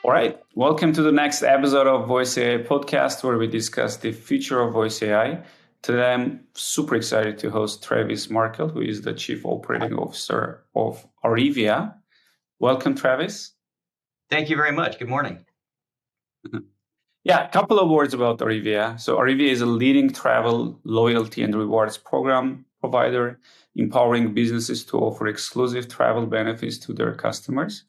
All right, welcome to the next episode of Voice AI podcast, where we discuss the future of voice AI. Today, I'm super excited to host Travis Markel, who is the Chief Operating Officer of Arrivia. Welcome, Travis. Thank you very much. Good morning. Yeah, a couple of words about Arrivia. So Arrivia is a leading travel loyalty and rewards program provider, empowering businesses to offer exclusive travel benefits to their customers.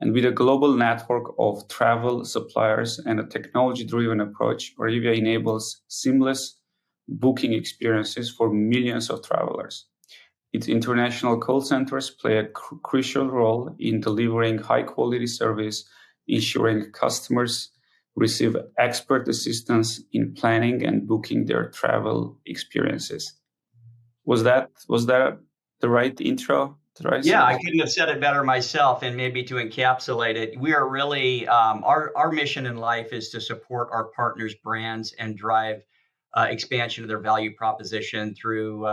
And with a global network of travel suppliers and a technology-driven approach, Arrivia enables seamless booking experiences for millions of travelers. Its international call centers play a crucial role in delivering high-quality service, ensuring customers receive expert assistance in planning and booking their travel experiences. Was that the right intro? Yeah, I couldn't have said it better myself. And maybe to encapsulate it, we are really our mission in life is to support our partners' brands and drive expansion of their value proposition through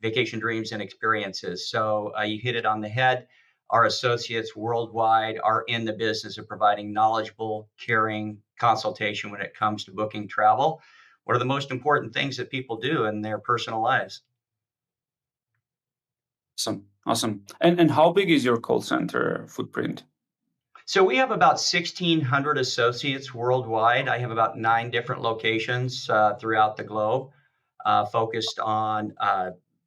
vacation dreams and experiences. So you hit it on the head. Our associates worldwide are in the business of providing knowledgeable, caring consultation when it comes to booking travel. What are the most important things that people do in their personal lives? Awesome. And how big is your call center footprint? So we have about 1,600 associates worldwide. I have about 9 different locations throughout the globe, focused on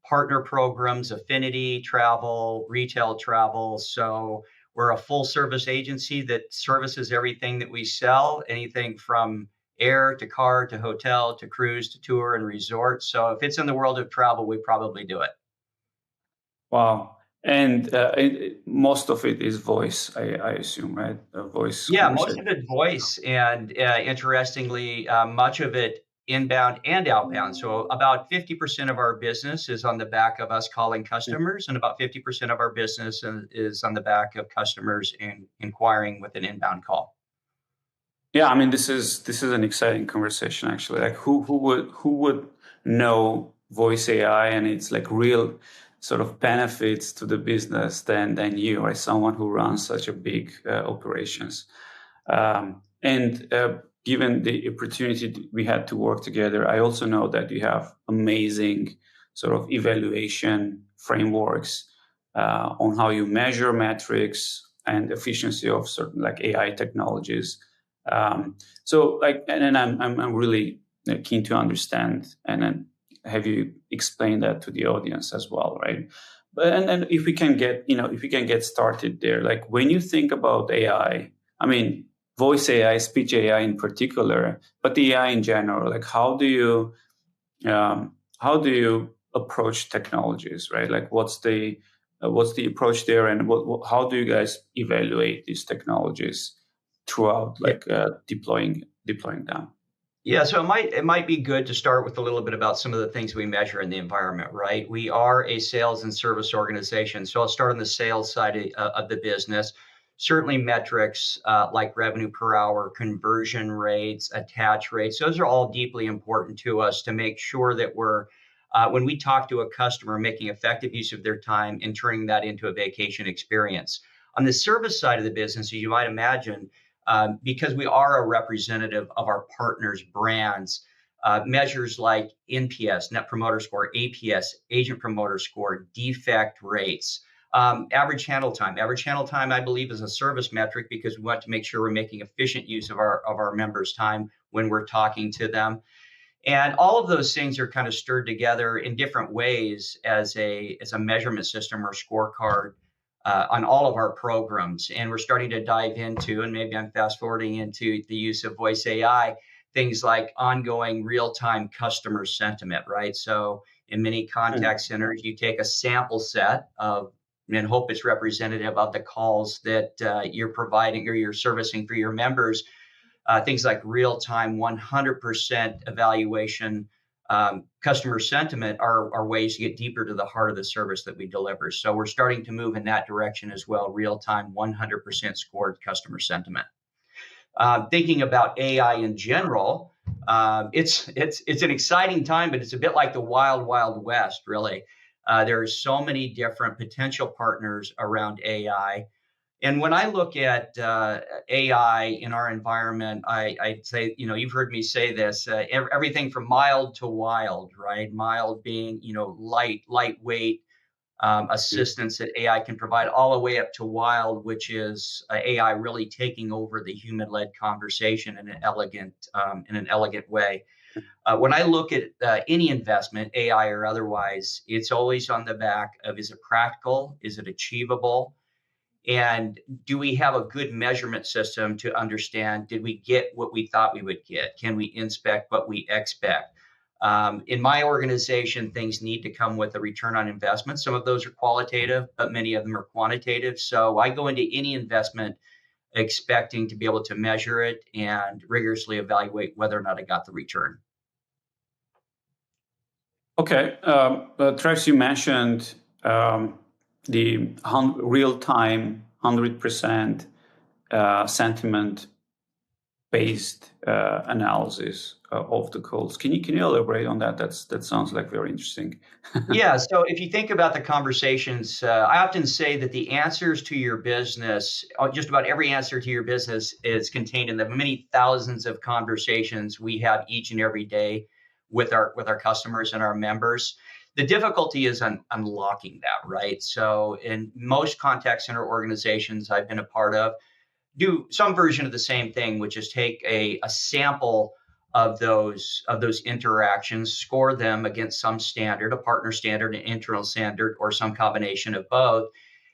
partner programs, affinity travel, retail travel. So we're a full service agency that services everything that we sell, anything from air to car to hotel to cruise to tour and resort. So if it's in the world of travel, we probably do it. Wow. And most of it is voice, I assume, right? Voice. Yeah, most of it voice, and interestingly, much of it inbound and outbound. So about 50% of our business is on the back of us calling customers, and about 50% of our business is on the back of customers inquiring with an inbound call. Yeah, I mean, this is an exciting conversation actually. Like, who would know voice AI and it's like real sort of benefits to the business than you, right? Someone who runs such a big operations. And given the opportunity we had to work together, I also know that you have amazing sort of evaluation frameworks on how you measure metrics and efficiency of certain like AI technologies. So like, and then I'm really keen to understand and then have you explain that to the audience as well, right? But and if we can get started there, like when you think about AI, I mean voice AI, speech AI in particular, but the AI in general, like how do you approach technologies, right? Like what's the approach there, and how do you guys evaluate these technologies throughout like deploying them? Yeah, so it might be good to start with a little bit about some of the things we measure in the environment, right? We are a sales and service organization, so I'll start on the sales side of the business. Certainly, metrics like revenue per hour, conversion rates, attach rates; those are all deeply important to us to make sure that we're when we talk to a customer, making effective use of their time and turning that into a vacation experience. On the service side of the business, as you might imagine, because we are a representative of our partners' brands, measures like NPS, Net Promoter Score, APS, Agent Promoter Score, defect rates, average handle time. Average handle time, I believe, is a service metric because we want to make sure we're making efficient use of our members' time when we're talking to them. And all of those things are kind of stirred together in different ways as a measurement system or scorecard on all of our programs. And we're starting to dive into, and maybe I'm fast forwarding into the use of voice AI, things like ongoing real-time customer sentiment, right? So in many contact centers, you take a sample set of and hope it's representative of the calls that you're providing or you're servicing for your members. Things like real-time 100% evaluation, customer sentiment are ways to get deeper to the heart of the service that we deliver. So we're starting to move in that direction as well, real-time 100% scored customer sentiment. Thinking about AI in general, it's an exciting time, but it's a bit like the wild, wild west, really. There are so many different potential partners around AI. And when I look at AI in our environment, I'd say, you've heard me say this, everything from mild to wild, right? Mild being, lightweight Mm. assistance that AI can provide, all the way up to wild, which is AI really taking over the human-led conversation in an elegant way. When I look at any investment, AI or otherwise, it's always on the back of, is it practical? Is it achievable? And do we have a good measurement system to understand, did we get what we thought we would get? Can we inspect what we expect? In my organization, things need to come with a return on investment. Some of those are qualitative, but many of them are quantitative. So I go into any investment expecting to be able to measure it and rigorously evaluate whether or not I got the return. Okay, Travis, you mentioned the real-time, 100% sentiment based analysis of the calls. Can you elaborate on that? That sounds like very interesting. Yeah. So if you think about the conversations, I often say that the answers to your business, just about every answer to your business, is contained in the many thousands of conversations we have each and every day with our customers and our members. The difficulty is unlocking that, right? So in most contact center organizations I've been a part of, do some version of the same thing, which is take a sample of those interactions, score them against some standard, a partner standard, an internal standard, or some combination of both,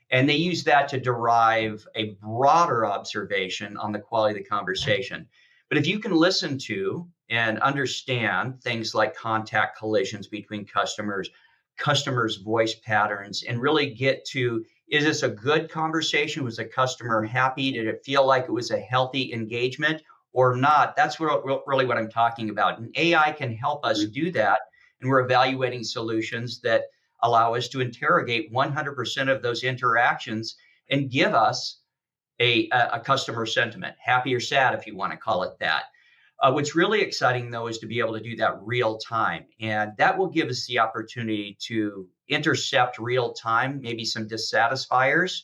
and they use that to derive a broader observation on the quality of the conversation. But if you can listen to and understand things like contact collisions between customers' voice patterns, and really get to, is this a good conversation? Was the customer happy? Did it feel like it was a healthy engagement or not? That's really what I'm talking about. And AI can help us Mhm. do that. And we're evaluating solutions that allow us to interrogate 100% of those interactions and give us a customer sentiment, happy or sad, if you want to call it that. What's really exciting, though, is to be able to do that real time. And that will give us the opportunity to intercept real time, maybe some dissatisfiers,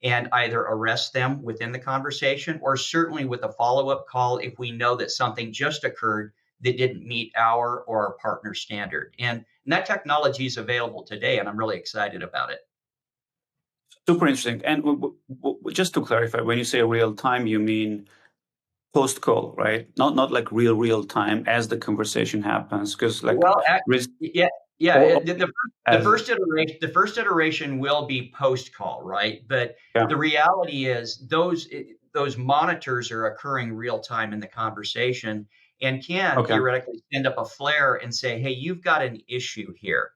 and either arrest them within the conversation, or certainly with a follow up call if we know that something just occurred that didn't meet our or our partner standard. And that technology is available today, and I'm really excited about it. Super interesting. And just to clarify, when you say real time, you mean post call, right? Not like real time as the conversation happens, because like Well, risk yeah, yeah. or as The first iteration will be post call, right? But yeah. the reality is those monitors are occurring real time in the conversation, and can Okay. theoretically send up a flare and say, "Hey, you've got an issue here."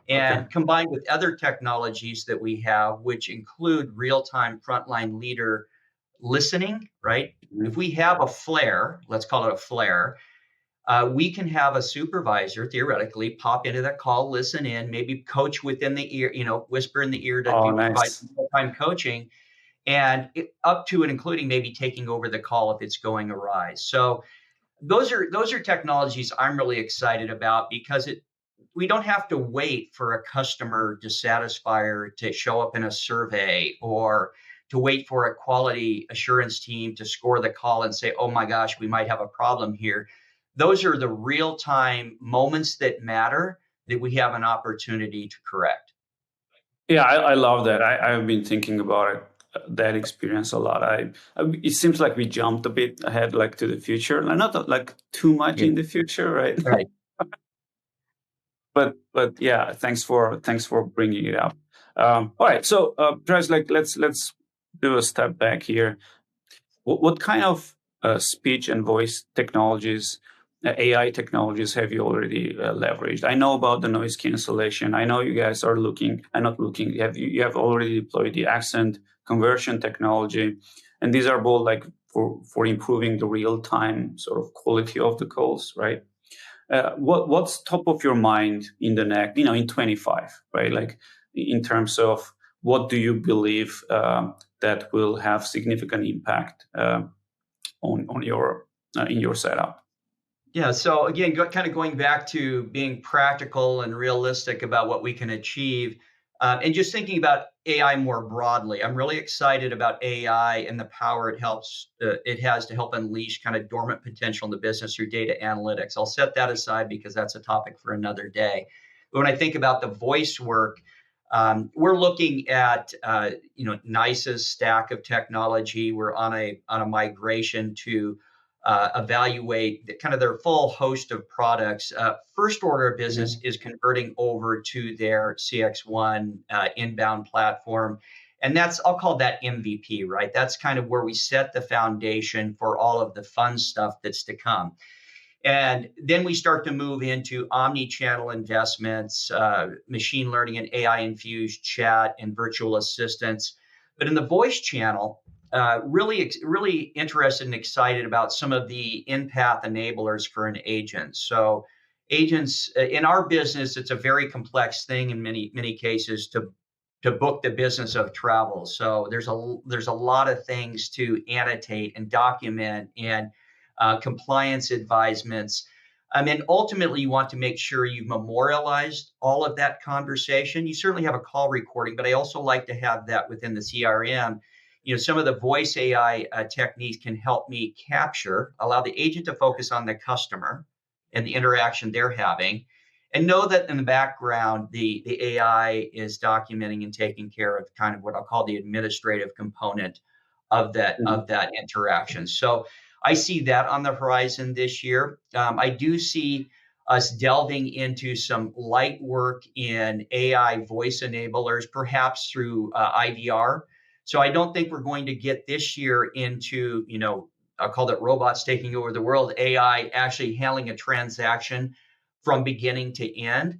Okay. And combined with other technologies that we have, which include real time frontline leader listening, right? If Mhm. we have a flare, let's call it a flare, we can have a supervisor theoretically pop into that call, listen in, maybe coach within the ear, whisper in the ear to Oh, do provide nice. real time coaching, and up to and including maybe taking over the call if it's going awry. So those are technologies I'm really excited about, because it we don't have to wait for a customer dissatisfier to show up in a survey, or to wait for a quality assurance team to score the call and say, oh my gosh, we might have a problem here. Those are the real time moments that matter, that we have an opportunity to correct. Yeah, I love that. I've been thinking about it, that experience a lot. It seems like we jumped a bit ahead, like to the future, like not like too much Yeah. in the future, right? Right. But yeah, thanks for bringing it up. All right, so Travis, like let's do a step back here. What kind of speech and voice technologies, AI technologies, have you already leveraged? I know about the noise cancellation. I know you guys are looking. I'm not looking. You have already deployed the accent conversion technology, and these are both like for improving the real time sort of quality of the calls, right? What's top of your mind in the next, in 25, right? Like in terms of what do you believe that will have significant impact on your in your setup? Yeah. So again, kind of going back to being practical and realistic about what we can achieve. And just thinking about AI more broadly, I'm really excited about AI and the power it has to help unleash kind of dormant potential in the business through data analytics. I'll set that aside because that's a topic for another day. But when I think about the voice work, we're looking at NICE's stack of technology. We're on a migration to evaluate kind of their full host of products. First order of business is converting over to their CX1 inbound platform. And I'll call that MVP, right? That's kind of where we set the foundation for all of the fun stuff that's to come. And then we start to move into omni-channel investments, machine learning and AI infused chat and virtual assistants. But in the voice channel, really interested and excited about some of the in-path enablers for an agent. So agents in our business, it's a very complex thing in many cases to book the business of travel. So there's a lot of things to annotate and document and compliance advisements. I mean, ultimately, you want to make sure you've memorialized all of that conversation. You certainly have a call recording, but I also like to have that within the CRM. Some of the voice AI techniques can help me allow the agent to focus on the customer and the interaction they're having, and know that in the background, the AI is documenting and taking care of kind of what I'll call the administrative component of that interaction. So I see that on the horizon this year. I do see us delving into some light work in AI voice enablers, perhaps through IVR. So I don't think we're going to get this year into, I'll call it robots taking over the world, AI actually handling a transaction from beginning to end.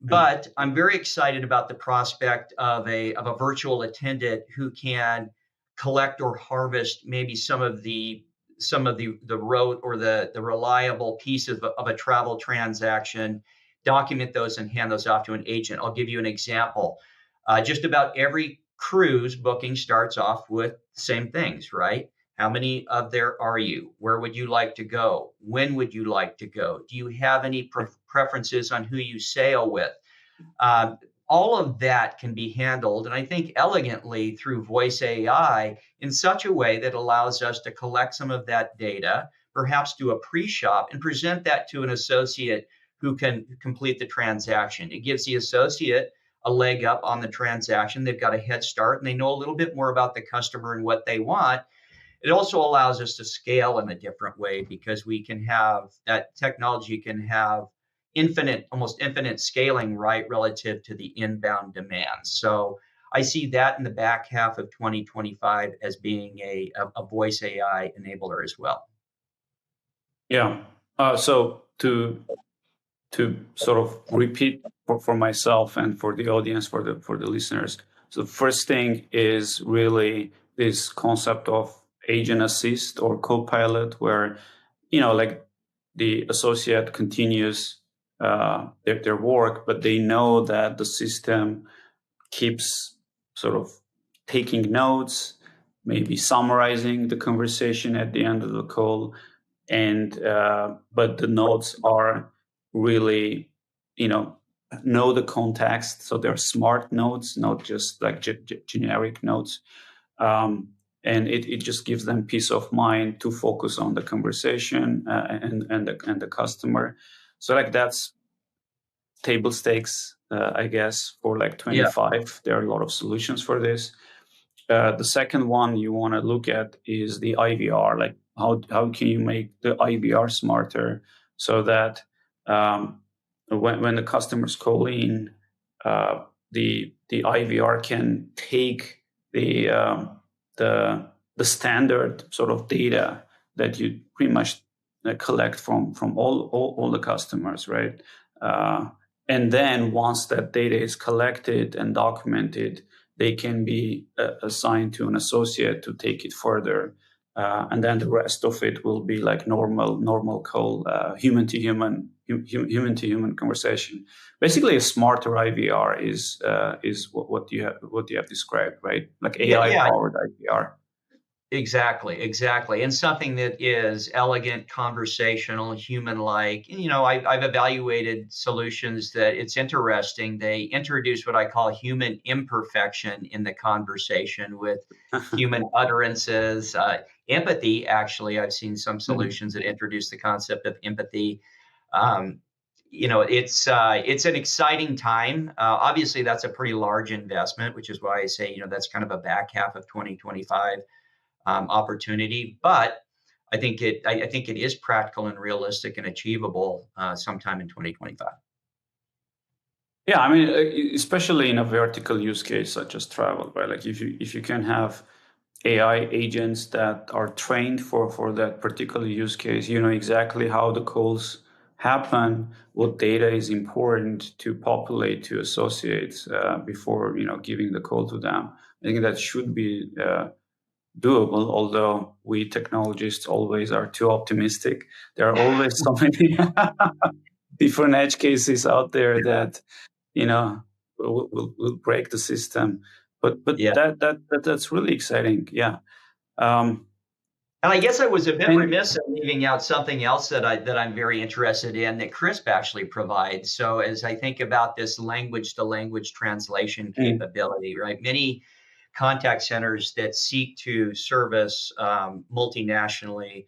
But I'm very excited about the prospect of a virtual attendant who can collect or harvest maybe some of the road or the reliable piece of a travel transaction, document those and hand those off to an agent. I'll give you an example. Just about every cruise booking starts off with the same things, right? How many of there are you? Where would you like to go? When would you like to go? Do you have any preferences on who you sail with? Um, all of that can be handled, and I think elegantly through voice AI in such a way that allows us to collect some of that data, perhaps do a pre-shop and present that to an associate who can complete the transaction. It gives the associate a leg up on the transaction. They've got a head start and they know a little bit more about the customer and what they want. It also allows us to scale in a different way because we can have that technology can have almost infinite scaling, right, relative to the inbound demand. So I see that in the back half of 2025 as being a voice AI enabler as well. Yeah. So to sort of repeat for myself and for the audience, for the listeners. So the first thing is really this concept of agent assist or co-pilot, where like the associate continues their work, but they know that the system keeps sort of taking notes, maybe summarizing the conversation at the end of the call, and but the notes are really know the context, so they're smart notes, not just like generic notes. And it just gives them peace of mind to focus on the conversation and the customer. So like that's table stakes, I guess, for like Yeah. 25. There are a lot of solutions for this. The second one you want to look at is the IVR. Like how can you make the IVR smarter so that when the customers call in, the IVR can take the standard sort of data that you pretty much collect from all the customers, right? And then once that data is collected and documented, they can be assigned to an associate to take it further. And then the rest of it will be like normal call, human to human conversation. Basically, a smarter IVR is what you have described, right? Like Yeah, AI yeah, powered IVR. Exactly, exactly. And something that is elegant, conversational, human-like. I've evaluated solutions that it's interesting. They introduce what I call human imperfection in the conversation with human utterances. Empathy, actually, I've seen some Mhm. solutions that introduce the concept of empathy. Um, it's an exciting time. Obviously, that's a pretty large investment, which is why I say, that's kind of a back half of 2025 opportunity. But I think it is practical and realistic and achievable sometime in 2025. Yeah, I mean, especially in a vertical use case such as travel, right? Like if you can have AI agents that are trained for that particular use case, you know exactly how the calls happen, what data is important to populate to associates before giving the call to them. I think that should be doable. Although we technologists always are too optimistic, there are always so many different edge cases out there that you know will break the system. But Yeah. that's really exciting. Yeah. Um, And I guess I was a bit and remiss in leaving out something else that I'm very interested in that CRISP actually provides. So as I think about this language to language translation mm, capability, right? Many contact centers that seek to service multinationally,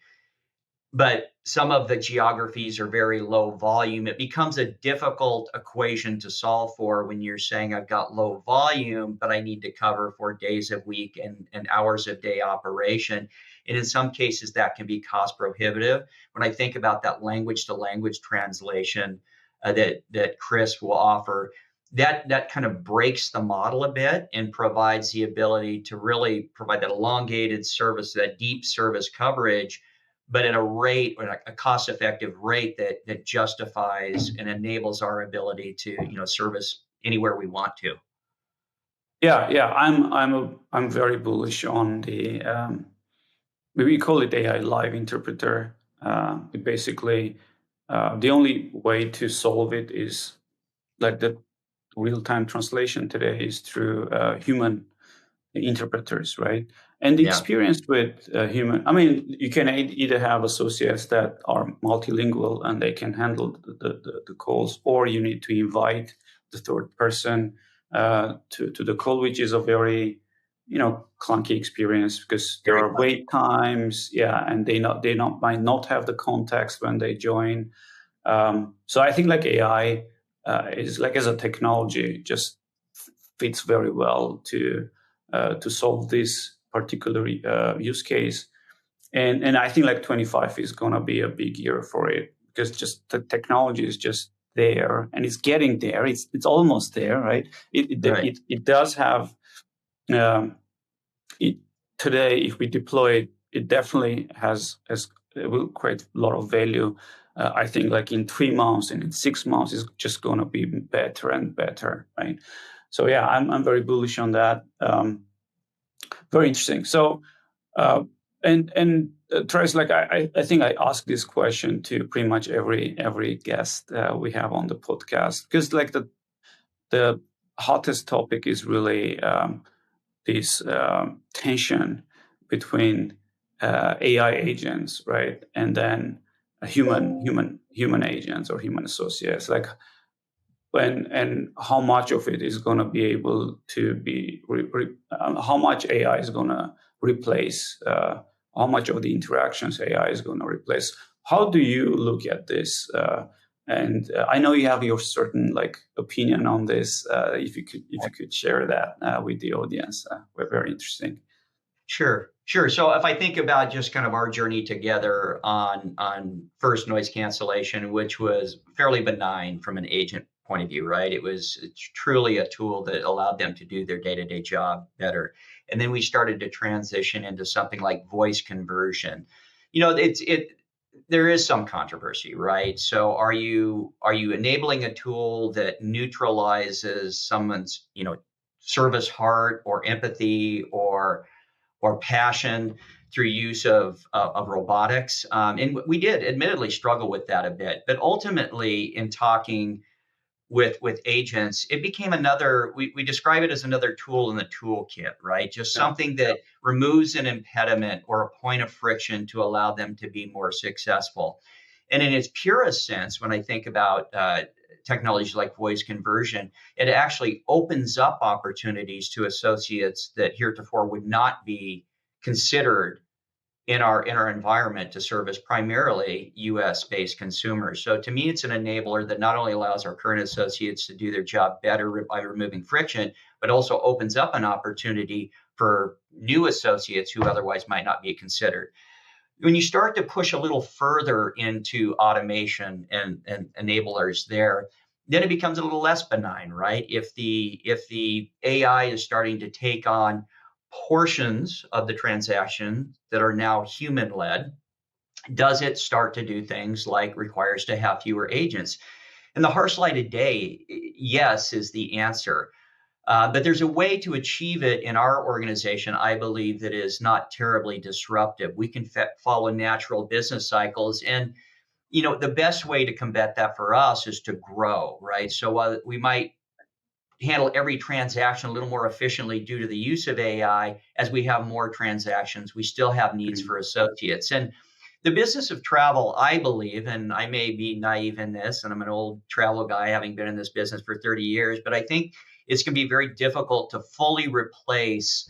but some of the geographies are very low volume. It becomes a difficult equation to solve for when you're saying I've got low volume, but I need to cover 4 days a week and hours a day operation. And in some cases, that can be cost prohibitive. When I think about that language to language translation that Chris will offer, that kind of breaks the model a bit and provides the ability to really provide that elongated service, that deep service coverage, but at a rate or a cost effective rate that justifies and enables our ability to service anywhere we want to. yeah, yeah, I'm very bullish on the we call it AI live interpreter. It basically the only way to solve it is like the real time translation today is through human interpreters, right? And the Yeah, experience with human, I mean, you can either have associates that are multilingual and they can handle the calls, or you need to invite the third person to the call, which is a very, clunky experience because there very are clunky. wait times, yeah, and they not might not have the context when they join. So I think like AI is like as a technology just fits very well to solve this particular use case. And I think like 25 is gonna be a big year for it because just the technology is just there and it's getting there. It's almost there, right? Right. It does have um, it today. If we deploy it, it definitely has it will create a lot of value. I think like in 3 months and in 6 months is just gonna be better and better, right? So yeah, I'm very bullish on that. Very interesting. So, uh, and Trace, like I think I ask this question to pretty much every guest we have on the podcast because like the hottest topic is really this tension between AI agents, right, and then human agents or human associates. Like when and how much of it is going to be able to be how much AI is going to replace how much of the interactions AI is going to replace. How do you look at this? And I know you have your certain like opinion on this. If you could share that with the audience, we're very interesting. Sure, sure. So if I think about just kind of our journey together on first noise cancellation, which was fairly benign from an agent point of view, right? It was truly a tool that allowed them to do their day-to-day job better. And then we started to transition into something like voice conversion. It there is some controversy, right? So are you enabling a tool that neutralizes someone's, service heart or empathy or passion through use of robotics. And we did admittedly struggle with that a bit. But ultimately, in talking with agents, it became another, we describe it as another tool in the toolkit, right? Just Yeah. something that removes an impediment or a point of friction to allow them to be more successful. And in its purest sense, when I think about technologies like voice conversion, it actually opens up opportunities to associates that heretofore would not be considered in our environment to service primarily US based consumers. So to me, it's an enabler that not only allows our current associates to do their job better by removing friction, but also opens up an opportunity for new associates who otherwise might not be considered. When you start to push a little further into automation and enablers there, then it becomes a little less benign, right? If the AI is starting to take on portions of the transaction that are now human led, does it start to do things like requires to have fewer agents? And the harsh light of day, yes, is the answer. But there's a way to achieve it in our organization, I believe, that is not terribly disruptive. We can follow natural business cycles. And, the best way to combat that for us is to grow, right? So while we might handle every transaction a little more efficiently due to the use of AI, as we have more transactions, we still have needs Mm. for associates. And the business of travel, I believe, and I may be naive in this, and I'm an old travel guy having been in this business for 30 years, but I think it's going to be very difficult to fully replace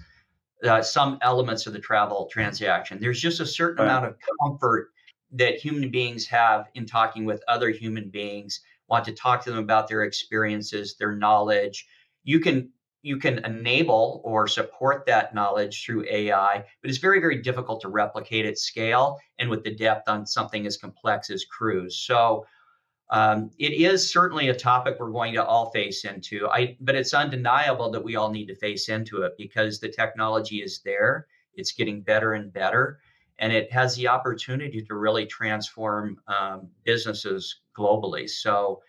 some elements of the travel transaction. There's just a certain Right. amount of comfort that human beings have in talking with other human beings, want to talk to them about their experiences, their knowledge. You can enable or support that knowledge through AI, but it's very, very difficult to replicate at scale and with the depth on something as complex as cruise. So it is certainly a topic we're going to all face into. But it's undeniable that we all need to face into it because the technology is there. It's getting better and better, and it has the opportunity to really transform businesses globally. So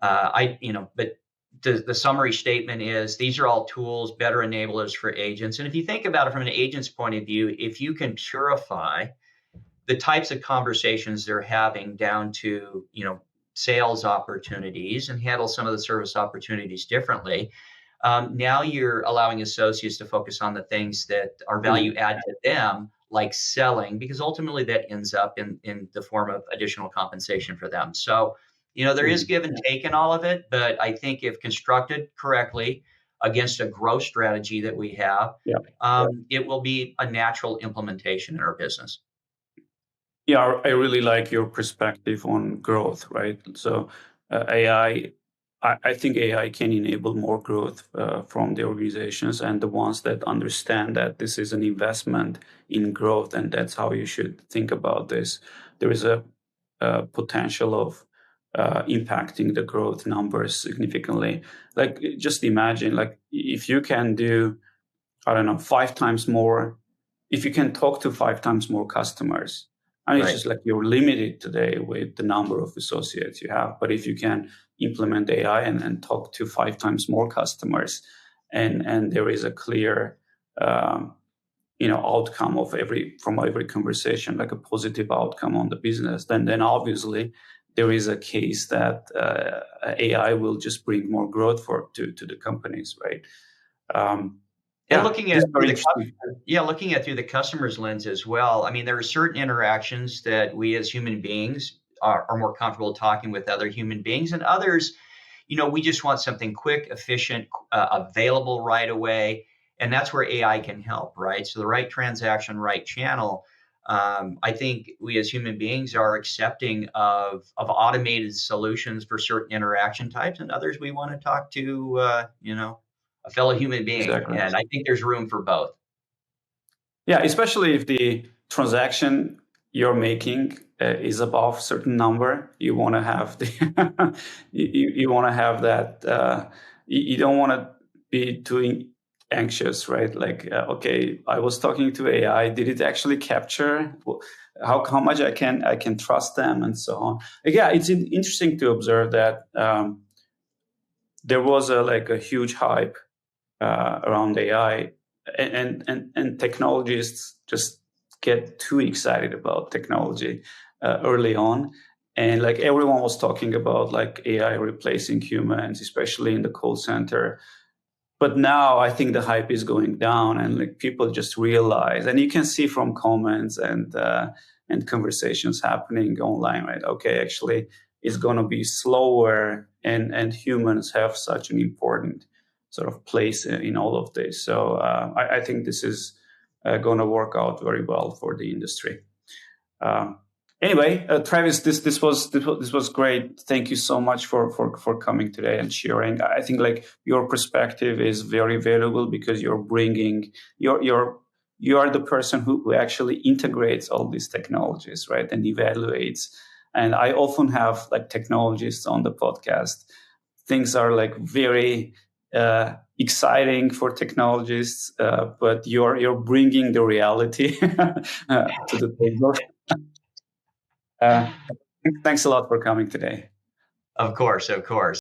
but the summary statement is these are all tools, better enablers for agents. And if you think about it from an agent's point of view, if you can purify the types of conversations they're having down to sales opportunities and handle some of the service opportunities differently, now you're allowing associates to focus on the things that are Mm. value add to them, like selling, because ultimately that ends up in the form of additional compensation for them. So there is Mm. give and take in all of it, but I think if constructed correctly against a growth strategy that we have, Yeah. it will be a natural implementation in our business. Yeah, I really like your perspective on growth, right? So AI, I think AI can enable more growth from the organizations and the ones that understand that this is an investment in growth, and that's how you should think about this. There is a potential of impacting the growth numbers significantly. Like, just imagine, like, if you can do, I don't know, 5 times more, if you can talk to 5 times more customers. I mean, it's Right. just like you're limited today with the number of associates you have. But if you can implement AI and talk to 5 times more customers, and there is a clear outcome of every conversation, like a positive outcome on the business, then obviously there is a case that AI will just bring more growth to the companies, right? Um, And yeah, looking this at is very interesting. looking at through the customer's lens as well. I mean, there are certain interactions that we as human beings are more comfortable talking with other human beings, and others, we just want something quick, efficient, available right away, and that's where AI can help, right? So the right transaction, right channel. I think we as human beings are accepting of automated solutions for certain interaction types, and others we want to talk to, a fellow human being. Exactly. And I think there's room for both. Yeah, especially if the transaction you're making is above certain number, you want to have the you want to have that. You don't want to be too anxious, right? Like, okay, I was talking to AI. Did it actually capture how much I can trust them and so on? Like, yeah, it's interesting to observe that there was a huge hype around AI, and technologists just get too excited about technology early on, and like everyone was talking about like AI replacing humans, especially in the call center. But now I think the hype is going down, and like people just realize, and you can see from comments and conversations happening online, right? Okay, actually, it's going to be slower, and humans have such an important sort of place in all of this. So I think this is going to work out very well for the industry. Um, anyway, Travis, this was great. Thank you so much for coming today and sharing. I think like your perspective is very valuable because you're bringing you are the person who actually integrates all these technologies, right, and evaluates. And I often have like technologists on the podcast. Things are like very exciting for technologists, but you're bringing the reality to the table. Uh, thanks a lot for coming today. Of course, of course.